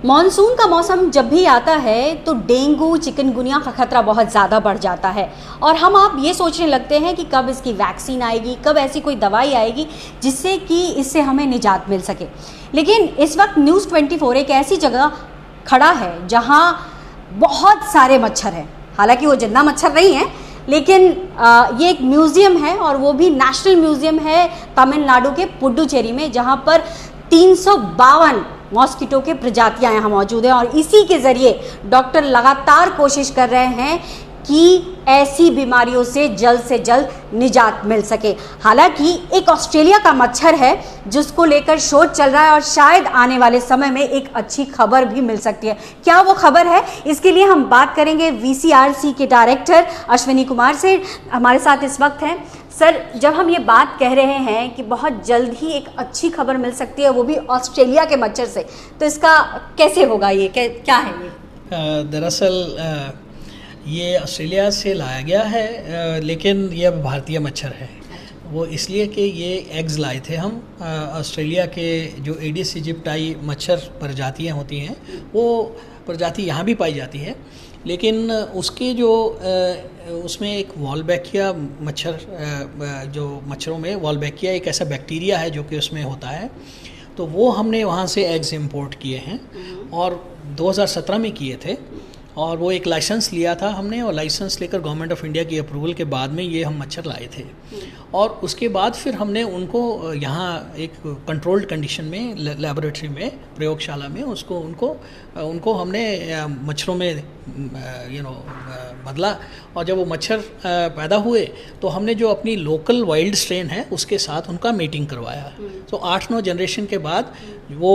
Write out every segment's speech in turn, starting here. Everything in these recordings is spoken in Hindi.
मॉनसून का मौसम जब भी आता है तो डेंगू चिकनगुनिया का खतरा बहुत ज़्यादा बढ़ जाता है और हम आप ये सोचने लगते हैं कि कब इसकी वैक्सीन आएगी, कब ऐसी कोई दवाई आएगी जिससे कि इससे हमें निजात मिल सके। लेकिन इस वक्त न्यूज़ 24 एक ऐसी जगह खड़ा है जहाँ बहुत सारे मच्छर हैं। हालांकि वो जिंदा मच्छर नहीं हैं, लेकिन ये एक म्यूज़ियम है और वो भी नेशनल म्यूज़ियम है तमिलनाडु के पुडुचेरी में, जहाँ पर 352 मॉस्किटो के प्रजातियां यहाँ मौजूद हैं। और इसी के ज़रिए डॉक्टर लगातार कोशिश कर रहे हैं कि ऐसी बीमारियों से जल्द निजात मिल सके। हालांकि एक ऑस्ट्रेलिया का मच्छर है जिसको लेकर शोध चल रहा है और शायद आने वाले समय में एक अच्छी खबर भी मिल सकती है। क्या वो खबर है, इसके लिए हम बात करेंगे VCRC के डायरेक्टर अश्विनी कुमार से। हमारे साथ इस वक्त हैं। सर, जब हम ये बात कह रहे हैं कि बहुत जल्द ही एक अच्छी खबर मिल सकती है, वो भी ऑस्ट्रेलिया के मच्छर से, तो इसका कैसे होगा, ये क्या है ये? दरअसल ये ऑस्ट्रेलिया से लाया गया है, लेकिन ये अब भारतीय मच्छर है। वो इसलिए कि ये एग्स लाए थे हम ऑस्ट्रेलिया के जो एडिस इजिप्टाई मच्छर प्रजातियाँ होती हैं, वो प्रजाति यहाँ भी पाई जाती है, लेकिन उसके जो उसमें एक वॉल्बैकिया मच्छर, जो मच्छरों में वॉल्बैकिया एक ऐसा बैक्टीरिया है जो कि उसमें होता है, तो वो हमने वहाँ से एग्स इंपोर्ट किए हैं और 2017 में किए थे। और वो एक लाइसेंस लिया था हमने, और लाइसेंस लेकर गवर्नमेंट ऑफ इंडिया की अप्रूवल के बाद में ये हम मच्छर लाए थे। और उसके बाद फिर हमने उनको यहाँ एक कंट्रोल्ड कंडीशन में लेबोरेटरी में, प्रयोगशाला में उनको हमने मच्छरों में बदला। और जब वो मच्छर पैदा हुए तो हमने जो अपनी लोकल वाइल्ड स्ट्रेन है उसके साथ उनका मीटिंग करवाया। तो 8-9 जनरेशन के बाद वो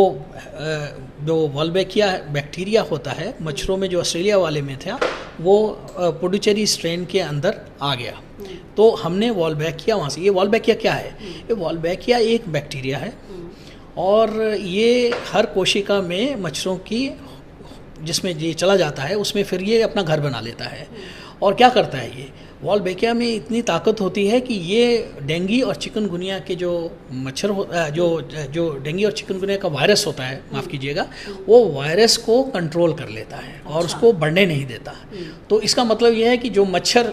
जो वॉल्बैकिया बैक्टीरिया होता है मच्छरों में, जो ऑस्ट्रेलिया वाले में था, वो पुडुचेरी स्ट्रेन के अंदर आ गया। तो हमने वॉल्बैकिया वहाँ से, ये वॉल्बैकिया क्या है? ये वॉल्बैकिया एक बैक्टीरिया है और ये हर कोशिका में मच्छरों की, जिसमें ये चला जाता है उसमें फिर ये अपना घर बना लेता है। और क्या करता है, ये वॉल्बैकिया में इतनी ताकत होती है कि ये डेंगू और चिकनगुनिया के जो मच्छर जो डेंगू और चिकनगुनिया का वायरस होता है, माफ़ कीजिएगा, वो वायरस को कंट्रोल कर लेता है और उसको बढ़ने नहीं देता। तो इसका मतलब ये है कि जो मच्छर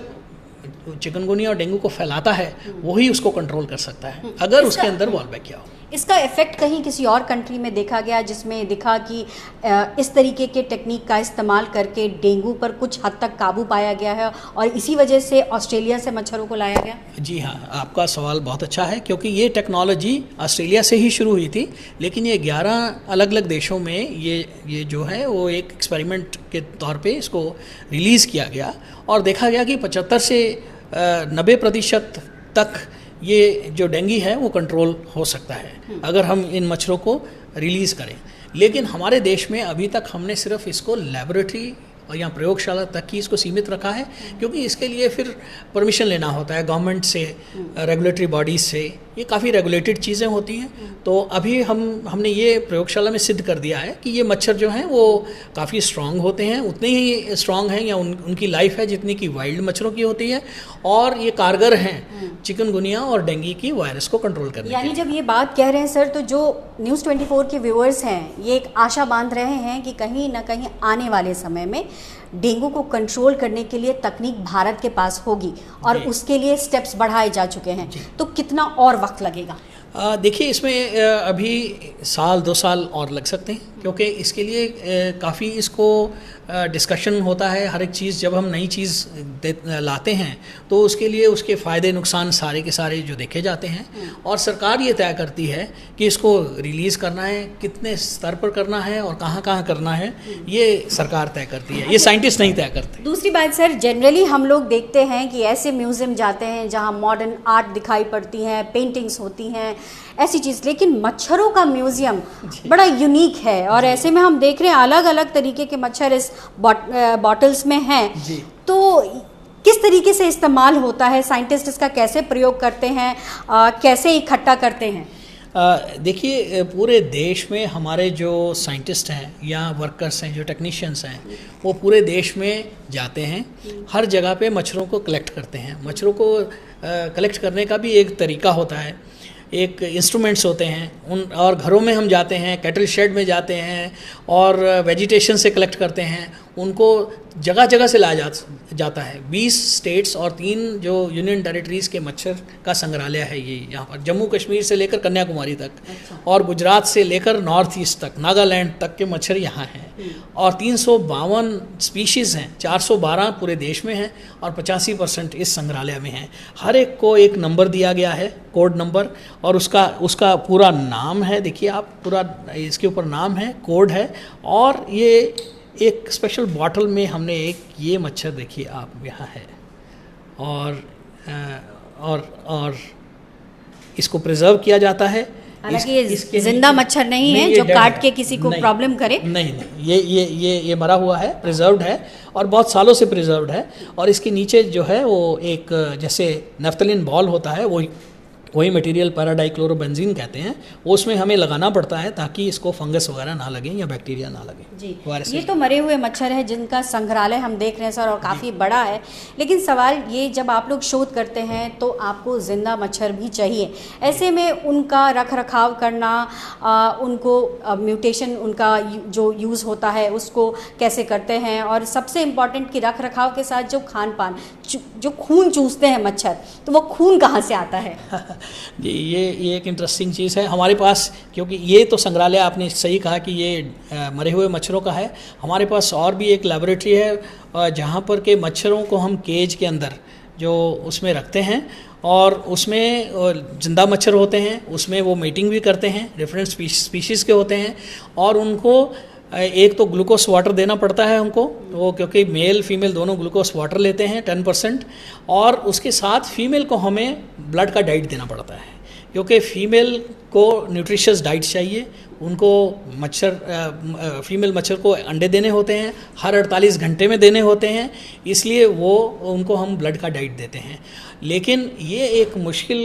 चिकनगुनिया और डेंगू को फैलाता है वही उसको कंट्रोल कर सकता है अगर उसके अंदर वॉल्बैकिया हो। इसका इफेक्ट कहीं किसी और कंट्री में देखा गया जिसमें दिखा कि इस तरीके के टेक्निक का इस्तेमाल करके डेंगू पर कुछ हद तक काबू पाया गया है और इसी वजह से ऑस्ट्रेलिया से मच्छरों को लाया गया? जी हाँ, आपका सवाल बहुत अच्छा है, क्योंकि ये टेक्नोलॉजी ऑस्ट्रेलिया से ही शुरू हुई थी, लेकिन ये 11 अलग अलग देशों में ये जो है वो एक एक्सपेरिमेंट के तौर पर इसको रिलीज़ किया गया और देखा गया कि 75 से 90% तक ये जो डेंगू है वो कंट्रोल हो सकता है अगर हम इन मच्छरों को रिलीज़ करें। लेकिन हमारे देश में अभी तक हमने सिर्फ इसको लैबोरेटरी और यहाँ प्रयोगशाला तक ही इसको सीमित रखा है, क्योंकि इसके लिए फिर परमिशन लेना होता है गवर्नमेंट से, रेगुलेटरी बॉडीज़ से। ये काफ़ी रेगुलेटेड चीज़ें होती हैं। तो अभी हमने ये प्रयोगशाला में सिद्ध कर दिया है कि ये मच्छर जो हैं वो काफ़ी स्ट्रांग होते हैं, उतने ही स्ट्रांग हैं या उनकी लाइफ है जितनी कि वाइल्ड मच्छरों की होती है, और ये कारगर हैं चिकनगुनिया और डेंगू की वायरस को कंट्रोल करने। यानी जब ये बात कह रहे हैं सर, तो जो न्यूज़ 24 के व्यूअर्स हैं ये एक आशा बांध रहे हैं कि कहीं ना कहीं आने वाले समय में डेंगू को कंट्रोल करने के लिए तकनीक भारत के पास होगी और उसके लिए स्टेप्स बढ़ाए जा चुके हैं। तो कितना और वक्त लगेगा? देखिए, इसमें अभी 1-2 साल और लग सकते हैं, क्योंकि इसके लिए काफ़ी इसको डिस्कशन होता है। हर एक चीज़, जब हम नई चीज़ लाते हैं तो उसके लिए उसके फ़ायदे नुकसान सारे के सारे जो देखे जाते हैं, और सरकार ये तय करती है कि इसको रिलीज़ करना है, कितने स्तर पर करना है और कहाँ कहाँ करना है, ये सरकार तय करती है, ये साइंटिस्ट नहीं तय करते। दूसरी बात सर, जनरली हम लोग देखते हैं कि ऐसे म्यूज़ियम जाते हैं जहाँ मॉडर्न आर्ट दिखाई पड़ती हैं, पेंटिंग्स होती हैं, ऐसी चीज़, लेकिन मच्छरों का म्यूज़ियम बड़ा यूनिक है और ऐसे में हम देख रहे हैं अलग अलग तरीके के मच्छर इस बॉटल्स में हैं। तो किस तरीके से इस्तेमाल होता है, साइंटिस्ट इसका कैसे प्रयोग करते हैं, कैसे इकट्ठा करते हैं? देखिए, पूरे देश में हमारे जो साइंटिस्ट हैं या वर्कर्स हैं, जो टेक्नीशियंस हैं, वो पूरे देश में जाते हैं, हर जगह पे मच्छरों को कलेक्ट करते हैं। मच्छरों को कलेक्ट करने का भी एक तरीका होता है एक इंस्ट्रूमेंट्स होते हैं उन, और घरों में हम जाते हैं, कैटल शेड में जाते हैं और वेजिटेशन से कलेक्ट करते हैं, उनको जगह जगह से लाया जाता है। 20 स्टेट्स और 3 जो यूनियन टेरिटरीज़ के मच्छर का संग्रहालय है ये यहाँ पर, जम्मू कश्मीर से लेकर कन्याकुमारी तक। अच्छा। और गुजरात से लेकर नॉर्थ ईस्ट तक, नागालैंड तक के मच्छर यहाँ हैं। और 352 स्पीशीज़ हैं, 412 पूरे देश में हैं और 85% इस संग्रहालय में हैं। हर एक को एक नंबर दिया गया है, कोड नंबर, और उसका पूरा नाम है। देखिए आप, पूरा इसके ऊपर नाम है, कोड है। और ये एक स्पेशल बॉटल में हमने एक ये मच्छर देखिए आप यहाँ है, और इसको प्रिजर्व किया जाता है। हालांकि ये जिंदा मच्छर नहीं है जो काट के किसी को प्रॉब्लम करे। नहीं, ये मरा हुआ है, प्रिजर्व्ड है और बहुत सालों से प्रिजर्व्ड है। और इसके नीचे जो है वो एक जैसे नेफ्थलीन बॉल होता है, वही मटेरियल पैराडाइक्लोरोबेंजीन कहते हैं, वो उसमें हमें लगाना पड़ता है ताकि इसको फंगस वगैरह ना लगे या बैक्टीरिया ना लगे। जी, ये तो मरे हुए मच्छर है जिनका संग्रहालय हम देख रहे हैं सर, और काफ़ी बड़ा है। लेकिन सवाल ये, जब आप लोग शोध करते हैं तो आपको जिंदा मच्छर भी चाहिए, ऐसे में उनका रख रखाव करना, उनको म्यूटेशन उनका जो यूज़ होता है उसको कैसे करते हैं, और सबसे इम्पॉर्टेंट कि रख रखाव के साथ जो खान पान, जो खून चूसते हैं मच्छर, तो वो खून कहाँ से आता है? जी, ये एक इंटरेस्टिंग चीज़ है हमारे पास, क्योंकि ये तो संग्रहालय आपने सही कहा कि ये मरे हुए मच्छरों का है। हमारे पास और भी एक लैबोरेटरी है जहाँ पर के मच्छरों को हम केज के अंदर जो उसमें रखते हैं, और उसमें जिंदा मच्छर होते हैं, उसमें वो मीटिंग भी करते हैं, डिफरेंट स्पीशीज़ के होते हैं। और उनको एक तो ग्लूकोज वाटर देना पड़ता है उनको, वो क्योंकि मेल फीमेल दोनों ग्लूकोज वाटर लेते हैं 10%, और उसके साथ फीमेल को हमें ब्लड का डाइट देना पड़ता है, क्योंकि फीमेल को न्यूट्रिशियस डाइट चाहिए। उनको फीमेल मच्छर को अंडे देने होते हैं, हर 48 घंटे में देने होते हैं, इसलिए उनको हम ब्लड का डाइट देते हैं। लेकिन ये एक मुश्किल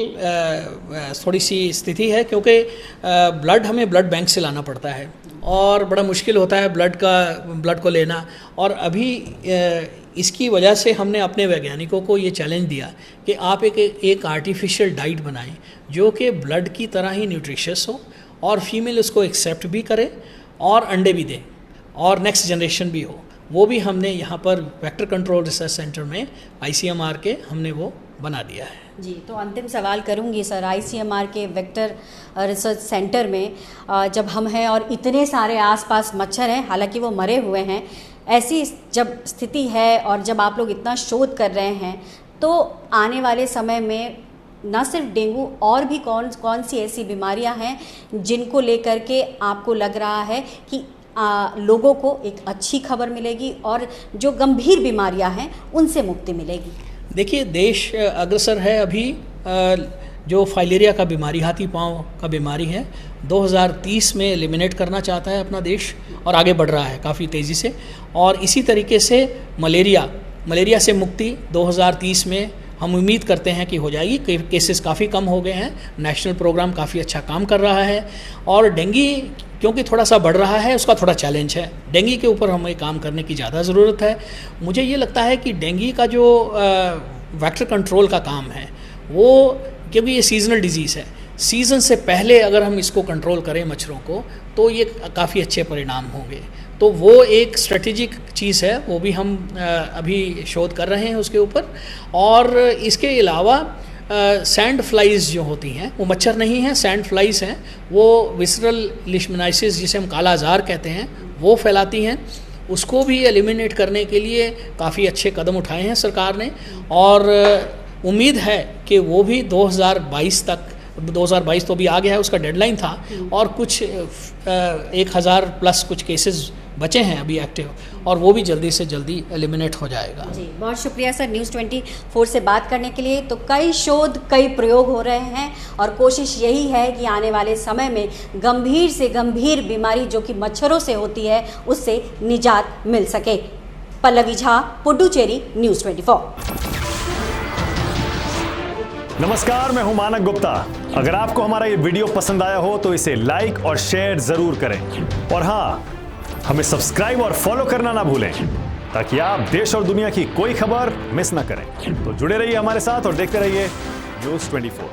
थोड़ी सी स्थिति है, क्योंकि ब्लड हमें ब्लड बैंक से लाना पड़ता है और बड़ा मुश्किल होता है ब्लड को लेना। और अभी इसकी वजह से हमने अपने वैज्ञानिकों को ये चैलेंज दिया कि आप एक आर्टिफिशियल डाइट बनाएं जो कि ब्लड की तरह ही न्यूट्रिशियस हो, और फीमेल उसको एक्सेप्ट भी करे और अंडे भी दें, और नेक्स्ट जनरेशन भी हो। वो भी हमने यहाँ पर वेक्टर कंट्रोल रिसर्च सेंटर में ICMR के हमने वो बना दिया है। जी, तो अंतिम सवाल करूंगी सर, ICMR के वेक्टर रिसर्च सेंटर में जब हम हैं और इतने सारे आसपास मच्छर हैं, हालांकि वो मरे हुए हैं, ऐसी जब स्थिति है और जब आप लोग इतना शोध कर रहे हैं, तो आने वाले समय में न सिर्फ डेंगू और भी कौन सी ऐसी बीमारियां हैं जिनको लेकर के आपको लग रहा है कि लोगों को एक अच्छी खबर मिलेगी और जो गंभीर बीमारियां हैं उनसे मुक्ति मिलेगी? देखिए, देश अग्रसर है अभी। जो फाइलेरिया का बीमारी, हाथी पाँव का बीमारी है, 2030 में एलिमिनेट करना चाहता है अपना देश, और आगे बढ़ रहा है काफ़ी तेज़ी से। और इसी तरीके से मलेरिया से मुक्ति 2030 में हम उम्मीद करते हैं कि हो जाएगी। केसेस काफ़ी कम हो गए हैं, नेशनल प्रोग्राम काफ़ी अच्छा काम कर रहा है। और डेंगी क्योंकि थोड़ा सा बढ़ रहा है, उसका थोड़ा चैलेंज है। डेंगी के ऊपर हमें काम करने की ज़्यादा ज़रूरत है। मुझे ये लगता है कि डेंगी का जो वेक्टर कंट्रोल का काम है, वो क्योंकि ये सीजनल डिजीज़ है, सीज़न से पहले अगर हम इसको कंट्रोल करें मच्छरों को, तो ये काफ़ी अच्छे परिणाम होंगे। तो वो एक स्ट्रेटेजिक चीज़ है, वो भी हम अभी शोध कर रहे हैं उसके ऊपर। और इसके अलावा सैंड फ्लाइज जो होती हैं, वो मच्छर नहीं हैं, सैंड फ्लाइज हैं। वो विसरल लिशमनाइसिस, जिसे हम काला आजार कहते हैं, वो फैलाती हैं। उसको भी एलिमिनेट करने के लिए काफ़ी अच्छे कदम उठाए हैं सरकार ने, और उम्मीद है कि वो भी 2022 तक, 2022 तो भी आ गया है, उसका डेडलाइन था, और कुछ 1000 प्लस कुछ केसेस बचे हैं अभी एक्टिव, और वो भी जल्दी से जल्दी एलिमिनेट हो जाएगा। जी, बहुत शुक्रिया सर न्यूज़ 24 से बात करने के लिए। तो कई शोध, कई प्रयोग हो रहे हैं, और कोशिश यही है कि आने वाले समय में गंभीर से गंभीर बीमारी जो कि मच्छरों से होती है, उससे निजात मिल सके। पल्लवी झा, पुडुचेरी, न्यूज़ 24। नमस्कार, मैं हूं मानक गुप्ता। अगर आपको हमारा ये वीडियो पसंद आया हो तो इसे लाइक और शेयर जरूर करें, और हाँ, हमें सब्सक्राइब और फॉलो करना ना भूलें, ताकि आप देश और दुनिया की कोई खबर मिस ना करें। तो जुड़े रहिए हमारे साथ और देखते रहिए न्यूज़ 24।